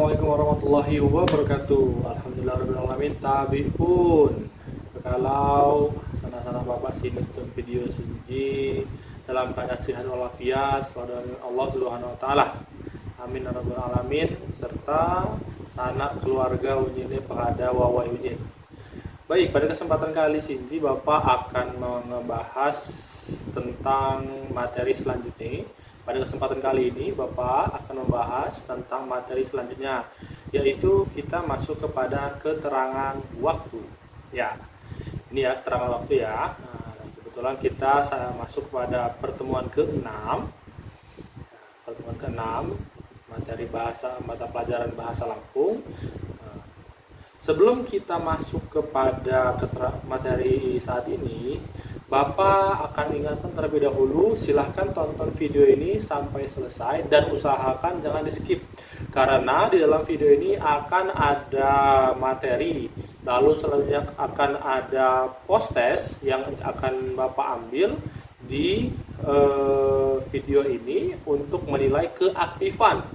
Assalamualaikum warahmatullahi wabarakatuh. Alhamdulillahirrahmanirrahim. Tabi'un. Kalau sana-sana Bapak sinetron video sinji dalam keadaan sehat walafiat kepada Allah Subhanahu wa taala. Amin ya rabbal alamin, serta anak keluarga ujine pada wawai ujin. Baik, pada kesempatan kali ini Bapak akan membahas tentang materi selanjutnya. Pada kesempatan kali ini Bapak akan membahas tentang materi selanjutnya, yaitu kita masuk kepada keterangan waktu. Ya, ini ya keterangan waktu ya. Nah, kebetulan kita masuk pada pertemuan ke-6. Pertemuan ke-6 materi mata pelajaran bahasa Lampung. Sebelum kita masuk kepada materi saat ini, Bapak akan ingatkan terlebih dahulu, silahkan tonton video ini sampai selesai dan usahakan jangan di skip, karena di dalam video ini akan ada materi, lalu selanjutnya akan ada post test yang akan Bapak ambil di video ini untuk menilai keaktifan.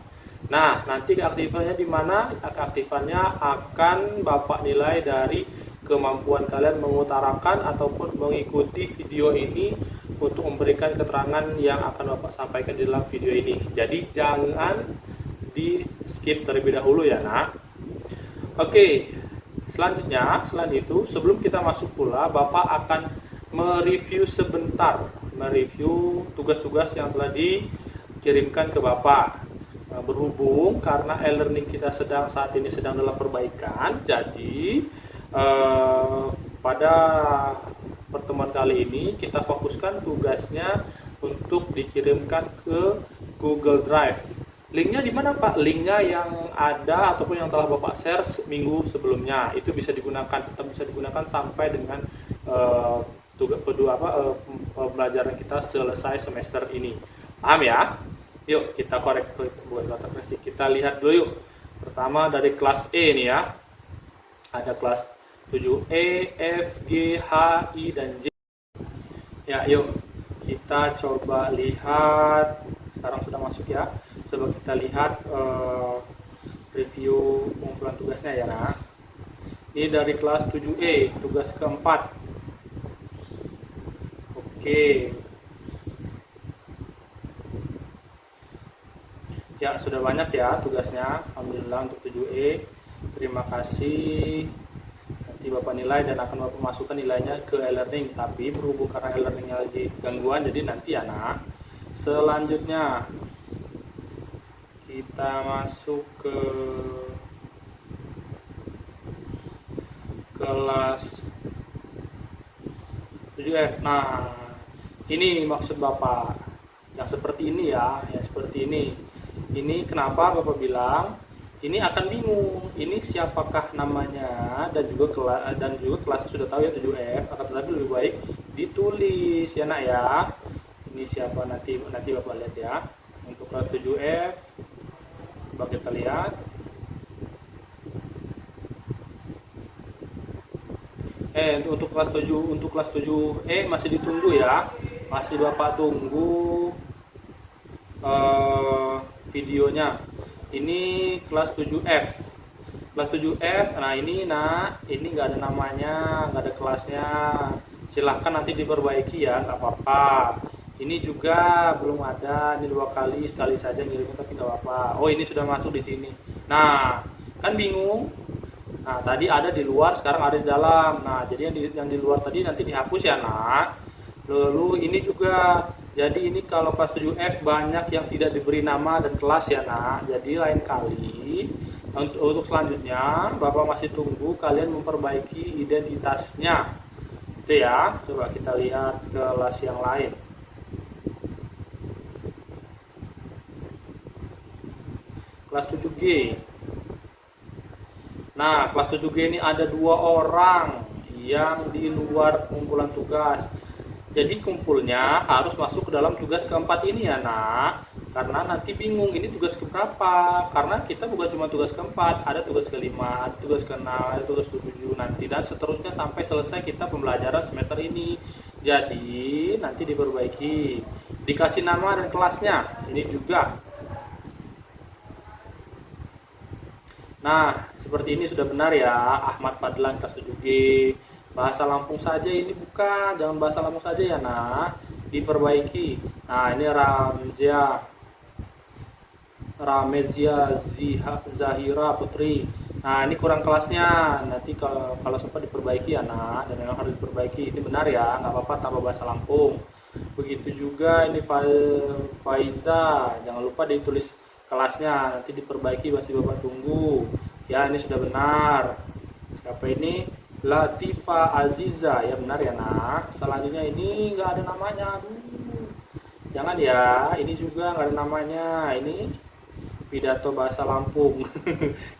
Nah, nanti keaktifannya di mana? Keaktifannya akan Bapak nilai dari kemampuan kalian mengutarakan ataupun mengikuti video ini untuk memberikan keterangan yang akan Bapak sampaikan di dalam video ini. Jadi jangan di skip terlebih dahulu ya nak. Oke, selanjutnya selain itu sebelum kita masuk pula Bapak akan mereview sebentar, mereview tugas-tugas yang telah dikirimkan ke Bapak. Berhubung karena e-learning kita saat ini sedang dalam perbaikan, jadi pada pertemuan kali ini kita fokuskan tugasnya untuk dikirimkan ke Google Drive. Linknya di mana Pak? Linknya yang ada ataupun yang telah Bapak share minggu sebelumnya itu bisa digunakan, tetap bisa digunakan sampai dengan pembelajaran kita selesai semester ini. Paham ya? Yuk kita koreksi, kita lihat dulu yuk. Pertama dari kelas E nih ya. Ada kelas 7E, F, G, H, I, dan J. Ya, yuk kita coba lihat. Sekarang sudah masuk ya. Coba kita lihat review pengumpulan tugasnya ya. Nah, ini dari kelas 7E, tugas keempat. Oke. Ya, sudah banyak ya tugasnya. Alhamdulillah untuk 7E. Terima kasih. Nanti Bapak nilai dan akan Bapak masukkan nilainya ke e-learning. Tapi berhubung karena e-learningnya lagi gangguan, jadi nanti anak. Selanjutnya kita masuk ke kelas 7F. Nah, ini maksud Bapak. Yang seperti ini ya, yang seperti ini. Ini kenapa Bapak bilang ini akan bingung, ini siapakah namanya, dan juga kelasnya sudah tahu ya 7F, akan tetapi lebih baik ditulis ya nak ya. Ini siapa nanti Bapak lihat ya. Untuk kelas 7F coba kita lihat. Untuk kelas 7E masih ditunggu ya. Masih Bapak tunggu videonya. Ini kelas 7F. Kelas 7F. Nah, ini nggak ada namanya, nggak ada kelasnya. Silahkan nanti diperbaiki ya, nggak apa-apa. Ini juga belum ada, ini 2 kali, sekali saja ngirimnya tapi nggak apa-apa. Oh, ini sudah masuk di sini. Nah, kan bingung. Nah, tadi ada di luar, sekarang ada di dalam. Nah, jadi yang di luar tadi nanti dihapus ya, nak. Lalu ini juga, jadi ini kalau kelas 7F banyak yang tidak diberi nama dan kelas ya nak. Jadi lain kali untuk selanjutnya Bapak masih tunggu kalian memperbaiki identitasnya. Itu ya. Coba kita lihat kelas yang lain. Kelas 7G. Nah, kelas 7G ini ada 2 orang yang di luar kumpulan tugas. Jadi kumpulnya harus masuk ke dalam tugas keempat ini ya nak. Karena nanti bingung ini tugas keberapa. Karena kita bukan cuma tugas keempat, ada tugas kelima, ada tugas keenam, ada tugas ke-7 nanti dan seterusnya sampai selesai kita pembelajaran semester ini. Jadi nanti diperbaiki, dikasih nama dan kelasnya. Ini juga Nah, seperti ini sudah benar ya, Ahmad Fadlan kelas 7G. Bahasa Lampung saja ini bukan, jangan bahasa Lampung saja ya nak, diperbaiki. Nah, ini Ramezia Zahira Putri. Nah, ini kurang kelasnya. Nanti kalau sempat diperbaiki ya nak, dan memang harus diperbaiki. Ini benar ya, nggak apa-apa tambah bahasa Lampung. Begitu juga ini Faiza, jangan lupa ditulis kelasnya, nanti diperbaiki, masih bapak tunggu ya. Ini sudah benar. Siapa ini? Latifa Aziza, ya benar ya nak. Selanjutnya ini nggak ada namanya. Aduh, jangan ya, ini juga nggak ada namanya. Ini pidato bahasa Lampung.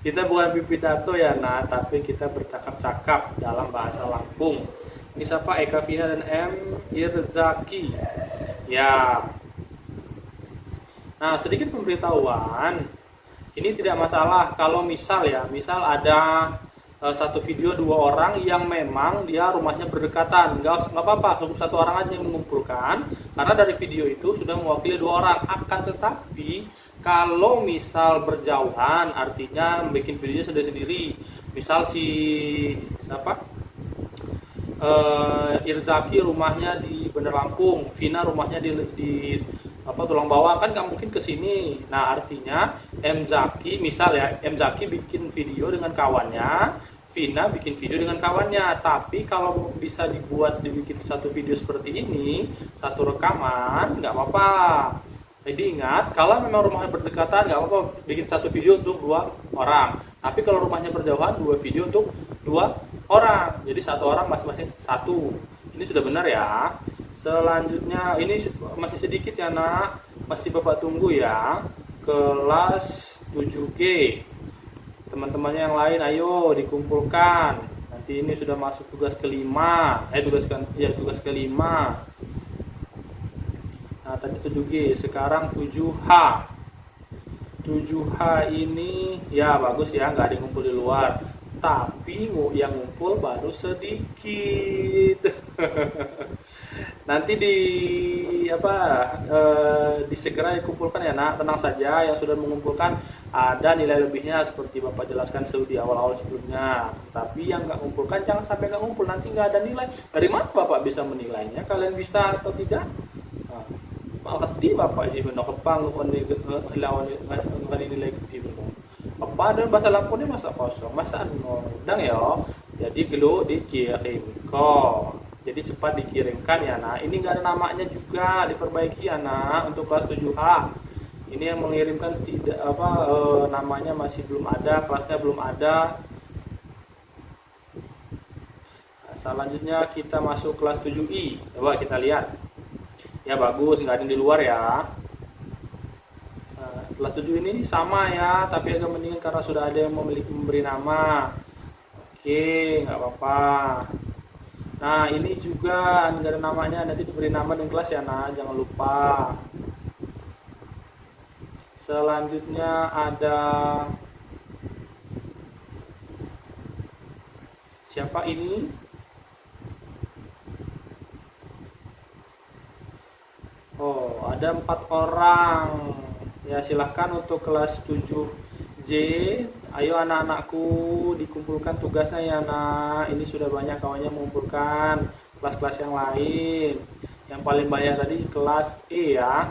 Kita bukan pidato ya nak, tapi kita bercakap-cakap dalam bahasa Lampung. Ini siapa? Eka Vina dan M Irzaki ya. Nah, sedikit pemberitahuan, ini tidak masalah kalau misal ada satu video 2 orang yang memang dia rumahnya berdekatan, nggak apa-apa, cukup 1 orang aja yang mengumpulkan, karena dari video itu sudah mewakili 2 orang. Akan tetapi kalau misal berjauhan, artinya bikin videonya sendiri-sendiri, misal si siapa, Irzaki rumahnya di Bandar Lampung, Vina rumahnya di Tulang Bawang, kan nggak mungkin ke sini. Nah, artinya M Zaki, misal ya, M Zaki bikin video dengan kawannya, Vina bikin video dengan kawannya. Tapi kalau bisa dibikin satu video seperti ini, satu rekaman, nggak apa-apa. Jadi ingat, kalau memang rumahnya berdekatan, nggak apa-apa bikin satu video untuk 2 orang. Tapi kalau rumahnya berjauhan, 2 video untuk 2 orang. Jadi 1 orang masing-masing 1. Ini sudah benar ya. Selanjutnya ini masih sedikit ya nak, masih bapak tunggu ya. Kelas 7G. Teman-temannya yang lain ayo dikumpulkan. Nanti ini sudah masuk tugas kelima. Tugas kelima. Nah, tadi 7G, sekarang 7H. 7H ini ya bagus ya, nggak ada yang ngumpul di luar. Tapi yang ngumpul baru sedikit. Nanti segera dikumpulkan ya nak, tenang saja. Yang sudah mengumpulkan ada nilai lebihnya seperti bapak jelaskan di awal-awal sebelumnya. Tapi yang nggak mengumpulkan jangan sampai nggak ngumpul, nanti nggak ada nilai. Dari mana bapak bisa menilainya? Kalian bisa atau tidak? Makati bapak sih benar kepang lawan nilai kecil. Apa dan bahasa Lampung ini masa kosong, masa udang ya. Jadi gelo dikirim kok. Jadi cepat dikirimkan ya nak. Ini nggak ada namanya juga, diperbaiki ya nak untuk kelas 7A. Ini yang mengirimkan namanya masih belum ada, kelasnya belum ada. Nah, selanjutnya kita masuk kelas 7I. Coba kita lihat. Ya bagus, nggak ada yang di luar ya. Nah, kelas 7 ini sama ya, tapi agak mendingan karena sudah ada yang memberi nama. Oke, nggak apa-apa. Nah, ini juga nggak ada namanya, nanti diberi nama dan kelas ya nah, jangan lupa. Selanjutnya ada siapa ini? Oh, ada 4 orang. Ya, silahkan untuk kelas 7J. Ayo anak-anakku dikumpulkan tugasnya ya nak. Ini sudah banyak kawannya mengumpulkan kelas-kelas yang lain. Yang paling banyak tadi kelas E ya.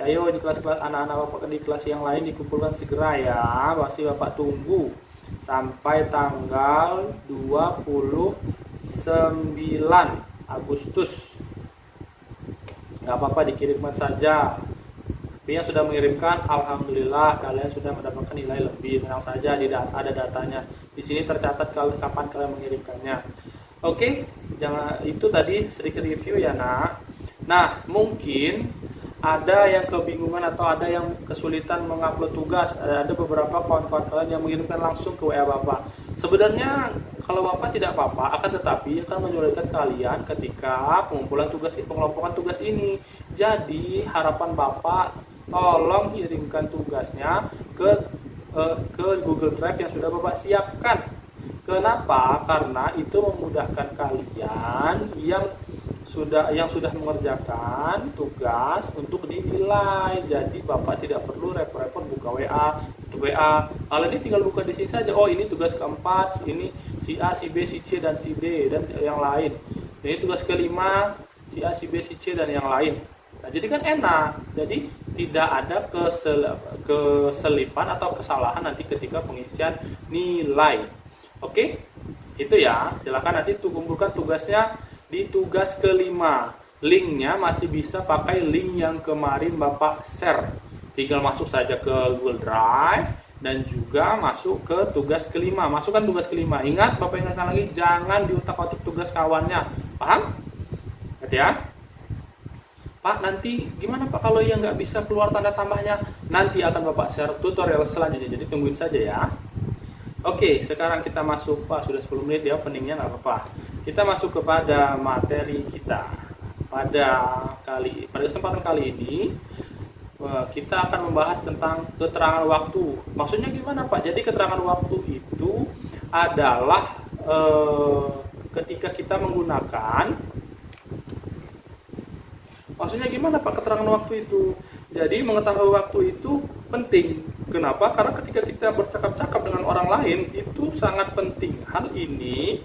Ayo di kelas-kelas anak-anak bapak di kelas yang lain dikumpulkan segera ya. Masih bapak tunggu sampai tanggal 29 Agustus. Nggak apa-apa dikirimkan saja. Tapi yang sudah mengirimkan, alhamdulillah kalian sudah mendapatkan nilai lebih. Tenang saja, ada datanya. Di sini tercatat kapan kalian mengirimkannya. Oke, jangan itu tadi sedikit review ya nak. Nah, mungkin ada yang kebingungan atau ada yang kesulitan mengupload tugas. Ada beberapa kawan-kawan kalian yang mengirimkan langsung ke WA bapak. Sebenarnya kalau bapak tidak apa-apa, akan tetapi akan menyulitkan kalian ketika pengumpulan tugas, pengelompokan tugas ini. Jadi harapan bapak, tolong kirimkan tugasnya ke Google Drive yang sudah bapak siapkan. Kenapa? Karena itu memudahkan kalian yang sudah mengerjakan tugas untuk dinilai. Jadi bapak tidak perlu repot-repot buka WA, tutup WA. Kalau ini tinggal buka di sini saja. Oh, ini tugas keempat, ini si A, si B, si C, dan si D, dan yang lain. Ini tugas kelima, si A, si B, si C, dan yang lain. Nah, jadi kan enak. Jadi tidak ada keselipan atau kesalahan nanti ketika pengisian nilai. Oke? Itu ya. Silakan nanti kumpulkan tugasnya di tugas kelima. Linknya masih bisa pakai link yang kemarin Bapak share. Tinggal masuk saja ke Google Drive dan juga masuk ke tugas kelima. Masukkan tugas kelima. Ingat, Bapak ingatkan lagi, jangan diutak-atik tugas kawannya. Paham? Ngerti ya? Pak, nanti gimana Pak kalau yang nggak bisa keluar tanda tambahnya? Nanti akan Bapak share tutorial selanjutnya. Jadi tungguin saja ya. Oke, sekarang kita masuk. Pak, sudah 10 menit ya openingnya, nggak apa-apa. Kita masuk kepada materi kita. Pada kesempatan kali ini kita akan membahas tentang keterangan waktu. Maksudnya gimana Pak? Jadi keterangan waktu itu adalah ketika kita menggunakan. Maksudnya gimana Pak keterangan waktu itu? Jadi mengetahui waktu itu penting. Kenapa? Karena ketika kita bercakap-cakap dengan orang lain itu sangat penting. Hal ini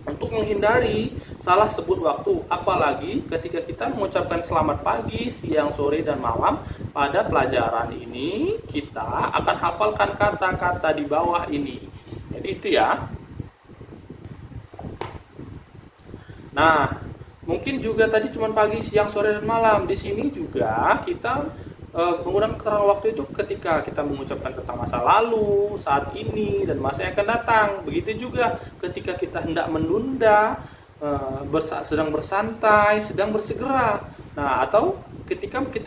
untuk menghindari salah sebut waktu, apalagi ketika kita mengucapkan selamat pagi, siang, sore, dan malam. Pada pelajaran ini kita akan hafalkan kata-kata di bawah ini. Jadi itu ya. Nah, mungkin juga tadi cuma pagi, siang, sore, dan malam. Di sini juga kita menggunakan keterangan waktu itu ketika kita mengucapkan tentang masa lalu, saat ini, dan masa yang akan datang. Begitu juga ketika kita hendak menunda, sedang bersantai, sedang bersegera. Nah, atau ketika waktu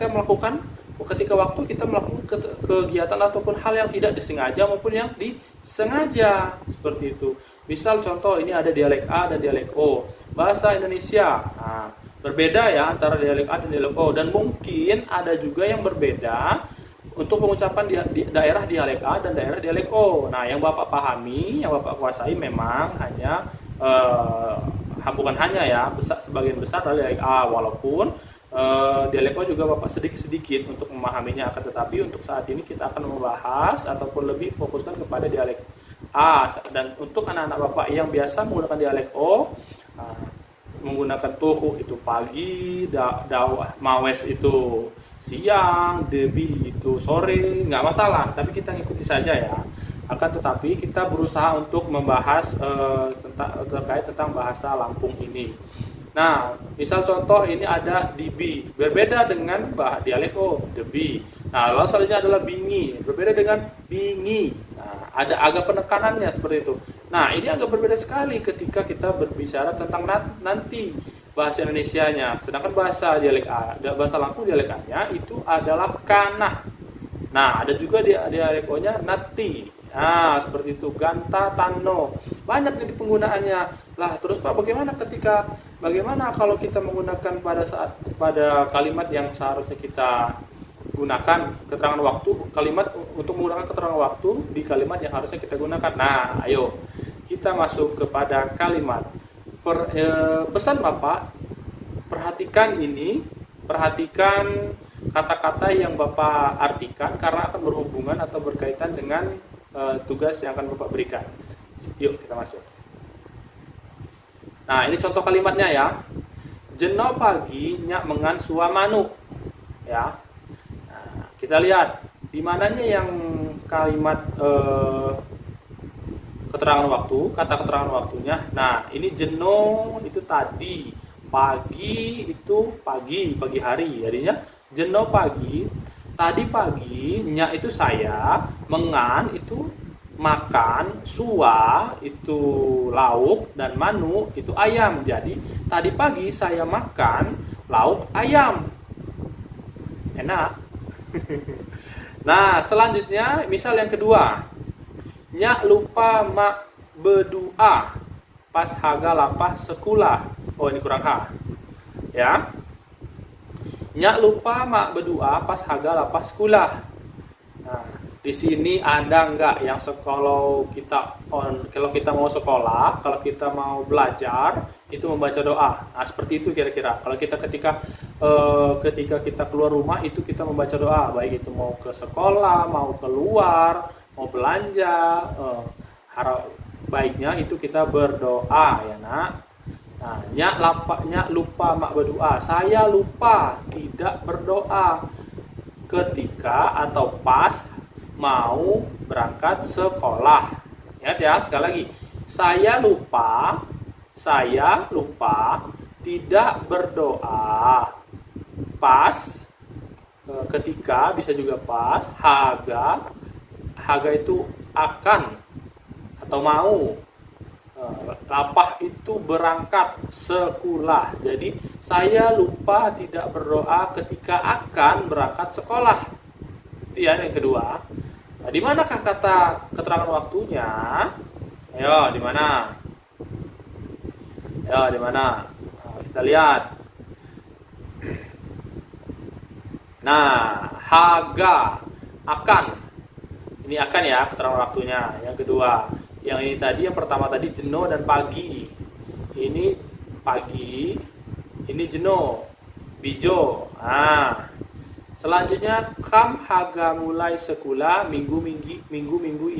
kita melakukan kegiatan ataupun hal yang tidak disengaja maupun yang disengaja, seperti itu. Misal contoh, ini ada dialek A dan dialek O. Bahasa Indonesia. Nah, berbeda ya antara dialek A dan dialek O, dan mungkin ada juga yang berbeda untuk pengucapan di daerah dialek A dan daerah dialek O. Nah, yang Bapak pahami, yang Bapak kuasai memang hanya bukan hanya ya, sebagian besar dari dialek A, walaupun dialek O juga Bapak sedikit-sedikit untuk memahaminya. Akan tetapi untuk saat ini kita akan membahas ataupun lebih fokuskan kepada dialek A. Dan untuk anak-anak Bapak yang biasa menggunakan dialek O, menggunakan tuhu itu pagi, mawes itu siang, debi itu sore, nggak masalah, tapi kita ngikuti saja ya. Akan tetapi kita berusaha untuk membahas terkait tentang bahasa Lampung ini. Nah, misal contoh ini ada dibi, berbeda dengan dialek O, debi. Nah, lalu selanjutnya adalah bingi, berbeda dengan bingi. Nah, ada agak penekanannya seperti itu. Nah, ini agak berbeda sekali ketika kita berbicara tentang nanti bahasa Indonesianya. Sedangkan bahasa dialek A, bahasa Lampung dialek A-nya itu adalah kana. Nah, ada juga dialek O-nya nati. Nah, seperti itu, ganta, tano. Banyak jadi penggunaannya. Lah, terus Pak, bagaimana kalau kita menggunakan pada kalimat yang seharusnya kita gunakan keterangan waktu, kalimat untuk menggunakan keterangan waktu di kalimat yang harusnya kita gunakan. Nah, ayo kita masuk kepada kalimat. Pesan Bapak, perhatikan kata-kata yang Bapak artikan karena akan berhubungan atau berkaitan dengan tugas yang akan Bapak berikan. Yuk kita masuk. Nah, ini contoh kalimatnya ya. Jeno pagi nyak mengan suamanu. Ya. Nah, kita lihat di mananya yang kalimat keterangan waktu, kata keterangan waktunya. Nah, ini jeno itu tadi, pagi itu pagi hari. Jadinya jeno pagi, tadi pagi, nyak itu saya, mengan itu makan, sua itu lauk, dan manu itu ayam. Jadi tadi pagi saya makan lauk ayam. Enak. Nah, selanjutnya misal yang kedua. Nyak lupa mak berdua pas haga lapah sekolah. Oh, ini kurang H. Ya. Nyak lupa mak berdua pas haga lapah sekolah. Nah, di sini ada enggak yang kalau kita mau sekolah, kalau kita mau belajar itu membaca doa. Nah, seperti itu kira-kira. Kalau kita ketika ketika kita keluar rumah itu kita membaca doa, baik itu mau ke sekolah, mau keluar, mau belanja, baiknya itu kita berdoa ya nak. Nah, nyak lupa mak berdoa. Saya lupa tidak berdoa ketika atau pas mau berangkat sekolah. Ingat ya, sekali lagi. Saya lupa tidak berdoa pas ketika, bisa juga pas, haga itu akan atau mau, lapah itu berangkat sekolah. Jadi saya lupa tidak berdoa ketika akan berangkat sekolah. Itu ya yang kedua. Nah, di manakah kata keterangan waktunya? Ayo, di mana? Ayo, di mana? Nah, kita lihat. Nah, haga akan. Ini akan ya keterangan waktunya. Yang kedua, yang ini tadi, yang pertama tadi jeno dan pagi. Ini pagi, ini jeno, bijo. Nah, selanjutnya kam haga mulai sekolah minggu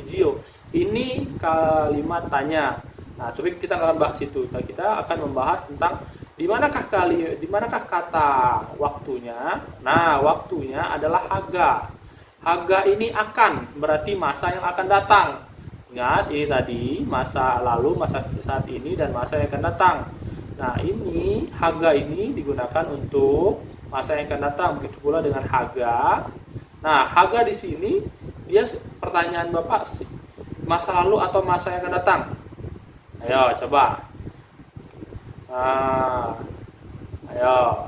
ijio. Ini kalimat tanya. Nah, coba kita akan bahas itu. Kita akan membahas tentang di manakah kata waktunya. Nah, waktunya adalah haga. Haga ini akan, berarti masa yang akan datang. Ingat, ini tadi masa lalu, masa saat ini, dan masa yang akan datang. Nah, ini haga ini digunakan untuk masa yang akan datang. Begitu pula dengan haga. Nah, haga di sini dia pertanyaan Bapak, masa lalu atau masa yang akan datang? Ayo coba. Ayo.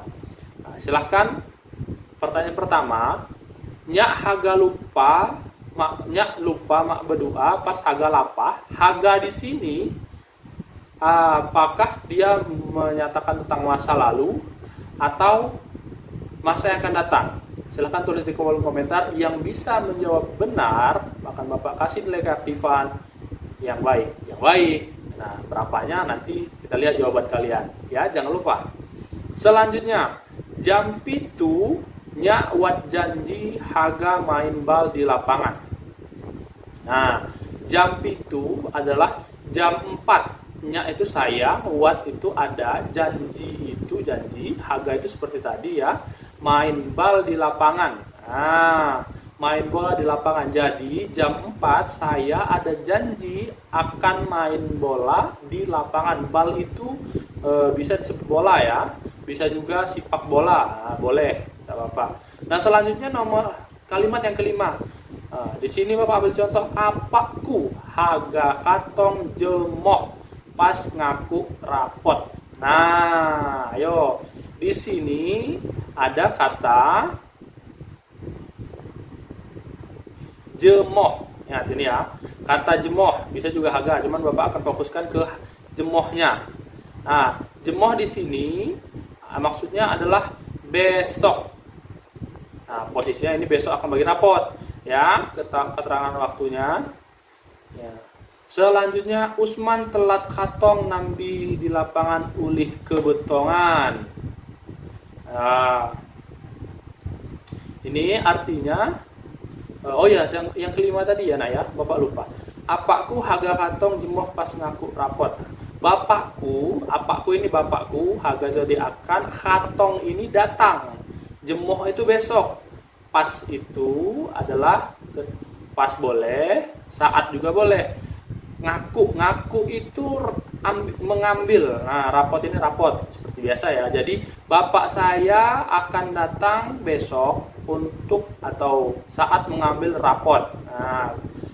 Nah, silahkan. Pertanyaan pertama, nyak lupa mak berdoa pas haga lapah. Haga di sini apakah dia menyatakan tentang masa lalu atau masa yang akan datang? Silahkan tulis di kolom komentar. Yang bisa menjawab benar akan Bapak kasih nilai keaktifan yang baik. Nah, berapanya nanti kita lihat jawaban kalian. Ya, jangan lupa. Selanjutnya, jam pitu nya wat janji haga main bal di lapangan. Nah, jam pitu adalah jam 4. Nya itu saya, wat itu ada, janji itu janji, haga itu seperti tadi ya, main bal di lapangan. Nah, main bola di lapangan. Jadi jam 4 saya ada janji akan main bola di lapangan. Bal itu bisa disebut bola ya, bisa juga sepak bola. Nah, boleh, tidak apa-apa. Nah, selanjutnya nomor kalimat yang kelima. Di sini Bapak ambil contoh, apaku haga katong jemoh pas ngaku rapot. Nah, ayo. Di sini ada kata jemoh. Ingat ini ya. Kata jemoh bisa juga haga, cuman Bapak akan fokuskan ke jemohnya. Nah, jemoh di sini maksudnya adalah besok. Nah, posisinya ini besok akan bagi rapot ya, keterangan waktunya. Ya. Selanjutnya, Usman telat katong nambi di lapangan ulih kebetongan. Nah, ini artinya, oh ya, yang kelima tadi ya, nak ya, Bapak lupa. Apakku haga katong jemoh pas ngaku rapot. Apakku ini bapakku, haga jadi akan, katong ini datang, jemoh itu besok. Pas itu adalah pas boleh, saat juga boleh. Ngaku itu mengambil. Nah, rapot ini rapot seperti biasa ya. Jadi bapak saya akan datang besok untuk atau saat mengambil rapot. Nah,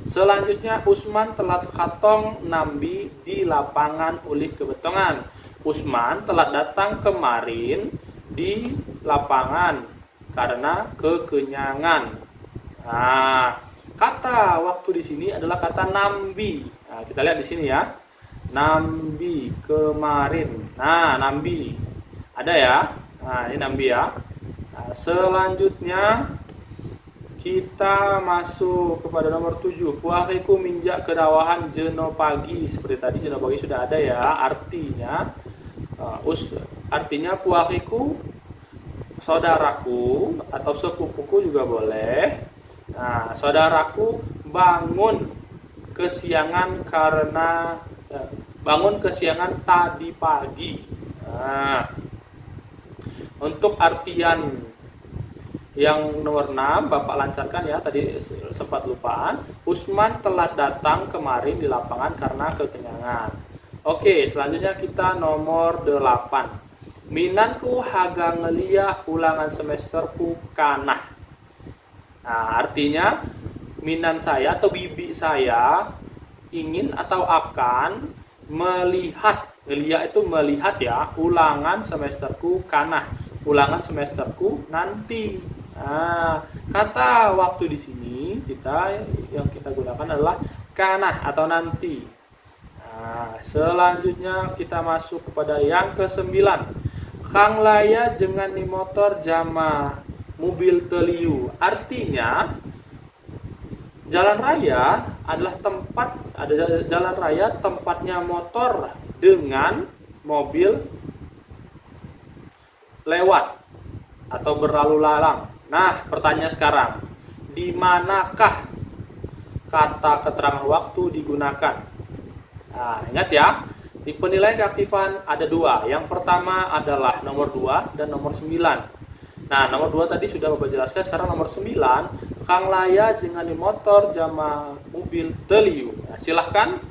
selanjutnya, Usman telat katong nambi di lapangan ulih kebetongan. Usman telat datang kemarin di lapangan karena kekenyangan. Nah, kata waktu di sini adalah kata nambi. Nah, kita lihat di sini ya. Nambi kemarin. Nah, nambi ada ya. Nah, ini nambi ya. Nah, selanjutnya kita masuk kepada nomor 7. Puakiku minjak kedawahan jeno pagi. Seperti tadi jeno pagi sudah ada ya. Artinya artinya puakiku saudaraku atau sepupuku juga boleh. Nah, saudaraku bangun kesiangan karena bangun kesiangan tadi pagi. Nah, untuk artian yang nomor 6 Bapak lancarkan ya, tadi sempat lupaan. Usman telah datang kemarin di lapangan karena kekenyangan. Oke, selanjutnya kita nomor 8. Minanku haga ngelia ulangan semesterku kanah. Nah, artinya minan saya atau bibi saya ingin atau akan melihat, ngelia itu melihat ya, ulangan semesterku kanah, ulangan semesterku nanti. Nah, kata waktu di sini yang kita gunakan adalah kanah atau nanti. Nah, selanjutnya kita masuk kepada yang ke-9. Kang laya jengan di motor jama mobil teliu. Artinya jalan raya adalah jalan raya tempatnya motor dengan mobil lewat atau berlalu lalang. Nah, pertanyaan sekarang, di manakah kata keterangan waktu digunakan? Nah, ingat ya, di penilaian keaktifan ada 2. Yang pertama adalah nomor 2 dan nomor 9. Nah, nomor 2 tadi sudah Bapak jelaskan, sekarang nomor 9, Kang laya jengan di motor jama mobil teliu. Nah, silahkan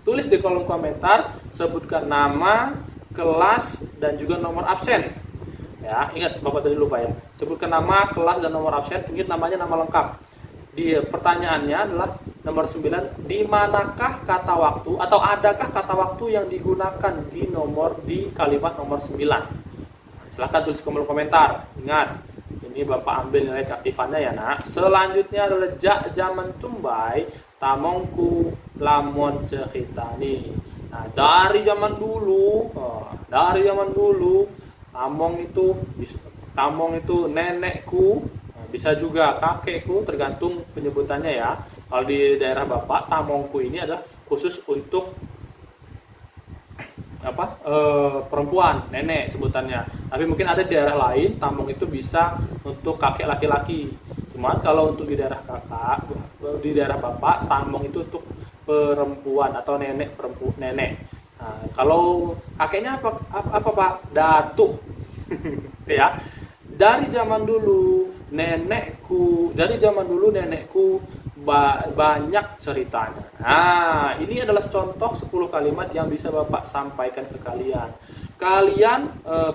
tulis di kolom komentar, sebutkan nama, kelas, dan juga nomor absen. Ya, ingat Bapak tadi lupa ya. Sebutkan nama, kelas, dan nomor absen. Ingat namanya, nama lengkap. Di pertanyaannya adalah nomor 9, di manakah kata waktu atau adakah kata waktu yang digunakan di kalimat nomor 9? Silahkan tulis kolom komentar. Ingat, ini Bapak ambil nilai keaktifannya ya nak. Selanjutnya adalah jak zaman tumbai tamongku lamon cehitani. Nah, dari zaman dulu tamong itu nenekku, bisa juga kakekku, tergantung penyebutannya ya. Kalau di daerah Bapak, tamongku ini adalah khusus untuk perempuan, nenek sebutannya. Tapi mungkin ada di daerah lain tamong itu bisa untuk kakek laki-laki. Cuman kalau untuk di daerah Bapak, tamong itu untuk perempuan atau nenek. Nah, kalau kakeknya apa Pak? Datuk. Ya. Dari zaman dulu nenekku banyak ceritanya. Nah, ini adalah contoh 10 kalimat yang bisa Bapak sampaikan ke kalian.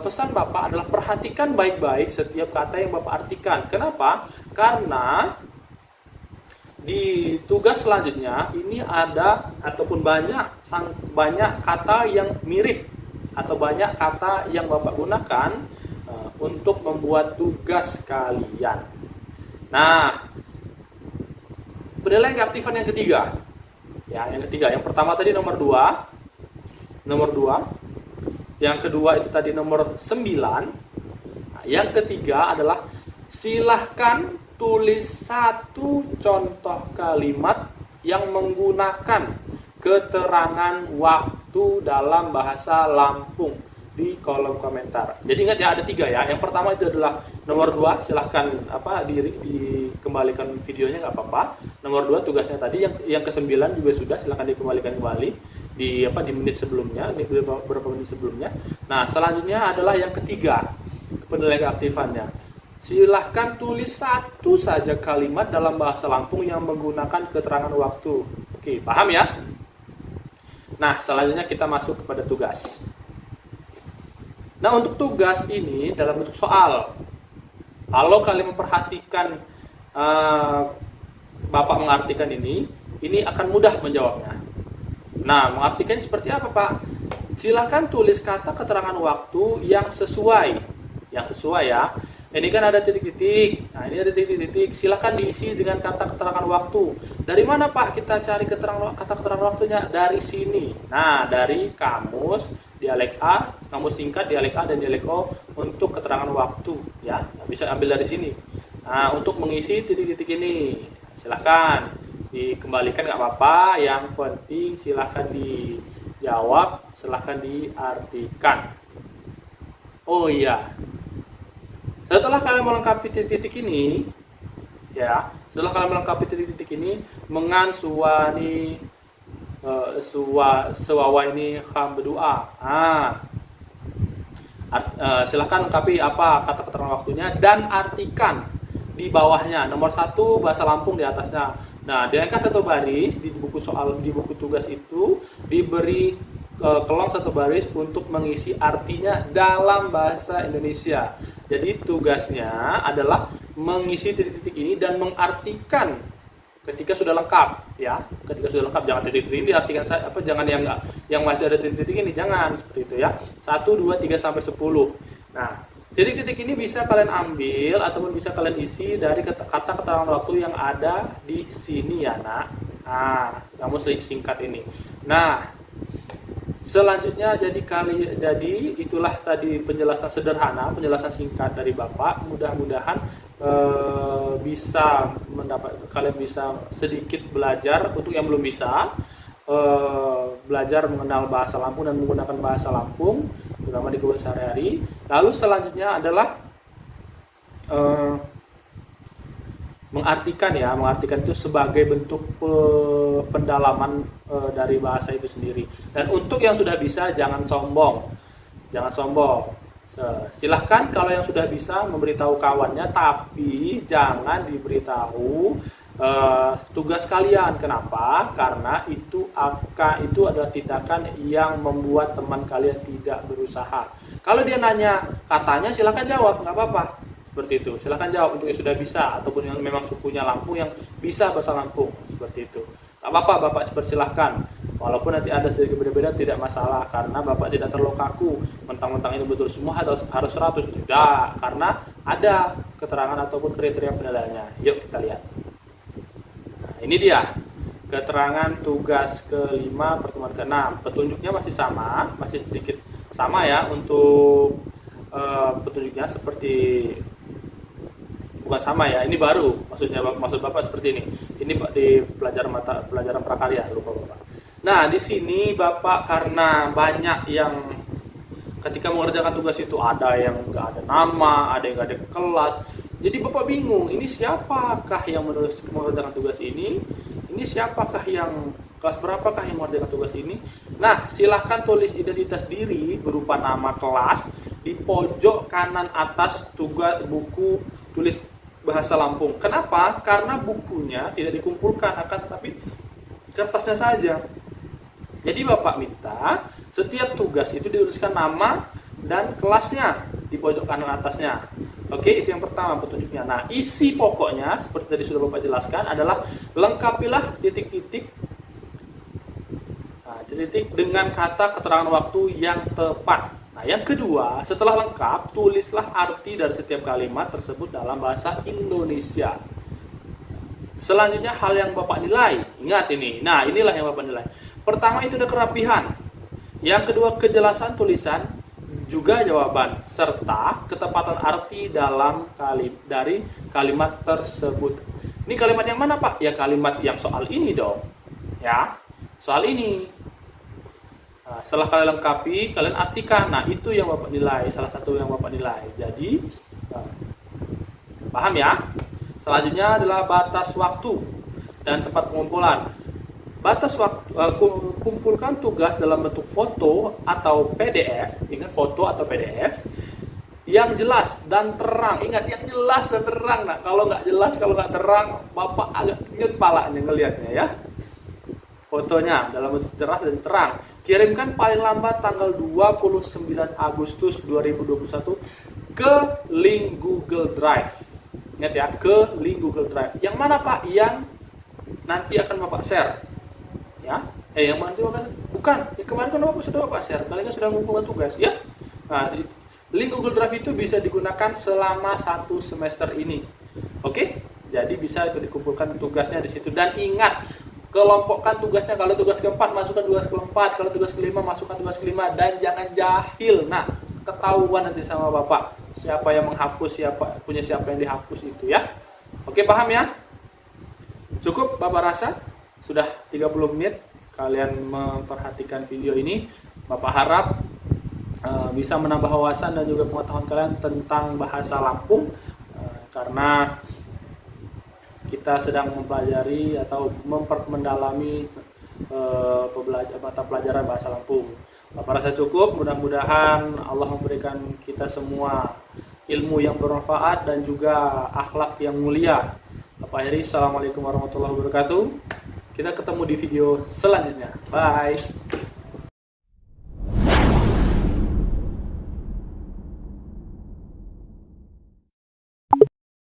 Pesan Bapak adalah perhatikan baik-baik setiap kata yang Bapak artikan. Kenapa? Karena di tugas selanjutnya ini ada ataupun banyak kata yang mirip atau banyak kata yang Bapak gunakan untuk membuat tugas kalian. Nah, penilaian keaktifan yang ketiga. Ya, yang pertama tadi nomor 2. Yang kedua itu tadi nomor 9. Nah, yang ketiga adalah silahkan tulis satu contoh kalimat yang menggunakan keterangan waktu dalam bahasa Lampung di kolom komentar. Jadi ingat ya, ada 3 ya. Yang pertama itu adalah nomor 2, silahkan dikembalikan videonya nggak apa-apa. Nomor 2 tugasnya tadi, yang ke-9 juga sudah, silahkan dikembalikan kembali di menit sebelumnya, beberapa menit sebelumnya. Nah, selanjutnya adalah yang ketiga, penilaian keaktifannya. Silahkan tulis satu saja kalimat dalam bahasa Lampung yang menggunakan keterangan waktu. Oke, paham ya? Nah, selanjutnya kita masuk kepada tugas. Nah, untuk tugas ini dalam bentuk soal. Kalau kalian memperhatikan Bapak mengartikan ini akan mudah menjawabnya. Nah, mengartikan seperti apa, Pak? Silahkan tulis kata keterangan waktu yang sesuai ya. Ini kan ada titik-titik. Nah, ini ada titik-titik. Silahkan diisi dengan kata keterangan waktu. Dari mana, Pak, kita cari kata keterangan waktunya? Dari sini. Nah, dari kamus dialek A, kamus singkat dialek A dan dialek O untuk keterangan waktu ya. Bisa ambil dari sini. Nah, untuk mengisi titik-titik ini, silahkan dikembalikan nggak apa-apa. Yang penting silahkan dijawab, silahkan diartikan. Oh iya. Setelah kalian melengkapi titik-titik ini, ya, setelah kalian melengkapi titik-titik ini, mengan suwani sewawa ini ham berdoa. Silahkan lengkapi apa kata keterangan waktunya dan artikan di bawahnya. Nomor 1 bahasa Lampung di atasnya. Nah, di angka 1 baris di buku tugas itu diberi kolom 1 baris untuk mengisi artinya dalam bahasa Indonesia. Jadi tugasnya adalah mengisi titik-titik ini dan mengartikan ketika sudah lengkap, ya. Ketika sudah lengkap, jangan titik-titik ini diartikan jangan yang masih ada titik-titik ini, jangan seperti itu ya. 1 2 3 sampai 10. Nah, titik-titik ini bisa kalian ambil ataupun bisa kalian isi dari kata keterangan waktu yang ada di sini ya, Nak. Nah, kamu singkat ini. Nah, selanjutnya jadi itulah tadi penjelasan sederhana, penjelasan singkat dari Bapak. Mudah-mudahan kalian bisa sedikit belajar. Untuk yang belum bisa belajar mengenal bahasa Lampung dan menggunakan bahasa Lampung terutama di kehidupan sehari-hari. Lalu selanjutnya adalah mengartikan itu sebagai bentuk pendalaman dari bahasa itu sendiri. Dan untuk yang sudah bisa jangan sombong. Silahkan kalau yang sudah bisa memberitahu kawannya, tapi jangan diberitahu tugas kalian. Kenapa? Karena itu adalah tindakan yang membuat teman kalian tidak berusaha. Kalau dia nanya katanya, silahkan jawab, nggak apa-apa. Seperti itu, silahkan jawab untuk yang sudah bisa ataupun yang memang sukunya Lampung yang bisa bahasa Lampung, seperti itu. Nggak apa-apa, Bapak dipersilahkan. Walaupun nanti ada sedikit berbeda tidak masalah, karena Bapak tidak terlalu kaku mentang-mentang ini betul semua harus 100, tidak, karena ada keterangan ataupun kriteria penilaiannya. Yuk kita lihat. Nah, ini dia keterangan tugas kelima pertemuan ke-6. Petunjuknya masih sama, masih sedikit sama ya untuk petunjuknya seperti bukan sama ya, ini baru maksud Bapak seperti ini. Ini di pelajaran prakarya, lupa Bapak. Nah, di sini Bapak karena banyak yang ketika mengerjakan tugas itu ada yang nggak ada nama, ada yang nggak ada kelas. Jadi Bapak bingung, ini siapakah yang mengerjakan tugas ini? Ini siapakah yang kelas berapakah yang mengerjakan tugas ini? Nah, silahkan tulis identitas diri berupa nama kelas di pojok kanan atas tugas buku tulis bahasa Lampung. Kenapa? Karena bukunya tidak dikumpulkan, akan tetapi kertasnya saja. Jadi Bapak minta setiap tugas itu dituliskan nama dan kelasnya di pojok kanan atasnya. Oke, itu yang pertama petunjuknya. Nah, isi pokoknya seperti tadi sudah Bapak jelaskan adalah lengkapilah titik-titik dengan kata keterangan waktu yang tepat. Nah, yang kedua, setelah lengkap, tulislah arti dari setiap kalimat tersebut dalam bahasa Indonesia. Selanjutnya hal yang Bapak nilai. Ingat ini. Nah, inilah yang Bapak nilai. Pertama itu ada kerapihan. Yang kedua kejelasan tulisan, juga jawaban, serta ketepatan arti dari kalimat tersebut. Ini kalimat yang mana, Pak? Ya kalimat yang soal ini dong. Ya, soal ini. Nah, setelah kalian lengkapi, kalian artikan. Nah, itu yang Bapak nilai, salah satu yang Bapak nilai. Jadi, paham ya? Selanjutnya adalah batas waktu dan tempat pengumpulan. Batas waktu, kumpulkan tugas dalam bentuk foto atau PDF. Ingat, foto atau PDF yang jelas dan terang. Ingat, yang jelas dan terang. Nah, kalau nggak jelas, kalau nggak terang, Bapak agak nyut palanya ngelihatnya ya. Fotonya dalam bentuk jelas dan terang. Kirimkan paling lambat tanggal 29 Agustus 2021 ke link Google Drive. Ingat ya, ke link Google Drive. Yang mana, Pak? Yang nanti akan Bapak share. Ya, yang mana itu bukan? Ya, kemarin kan Bapak sudah Bapak share. Kalian sudah mengumpulkan tugas, ya. Nah, link Google Drive itu bisa digunakan selama 1 semester ini. Oke? Jadi bisa dikumpulkan tugasnya di situ. Dan ingat, kelompokkan tugasnya. Kalau tugas keempat masukkan tugas keempat, kalau tugas kelima masukkan tugas kelima, dan jangan jahil. Nah, ketahuan nanti sama Bapak siapa yang menghapus, siapa yang dihapus itu ya. Oke, paham ya? Cukup Bapak rasa? Sudah 30 menit kalian memperhatikan video ini. Bapak harap bisa menambah wawasan dan juga pengetahuan kalian tentang bahasa Lampung, karena kita sedang mempelajari atau mendalami mata pelajaran bahasa Lampung. Bapak rasa cukup, mudah-mudahan Allah memberikan kita semua ilmu yang bermanfaat dan juga akhlak yang mulia. Bapak akhiri, assalamualaikum warahmatullahi wabarakatuh. Kita ketemu di video selanjutnya. Bye.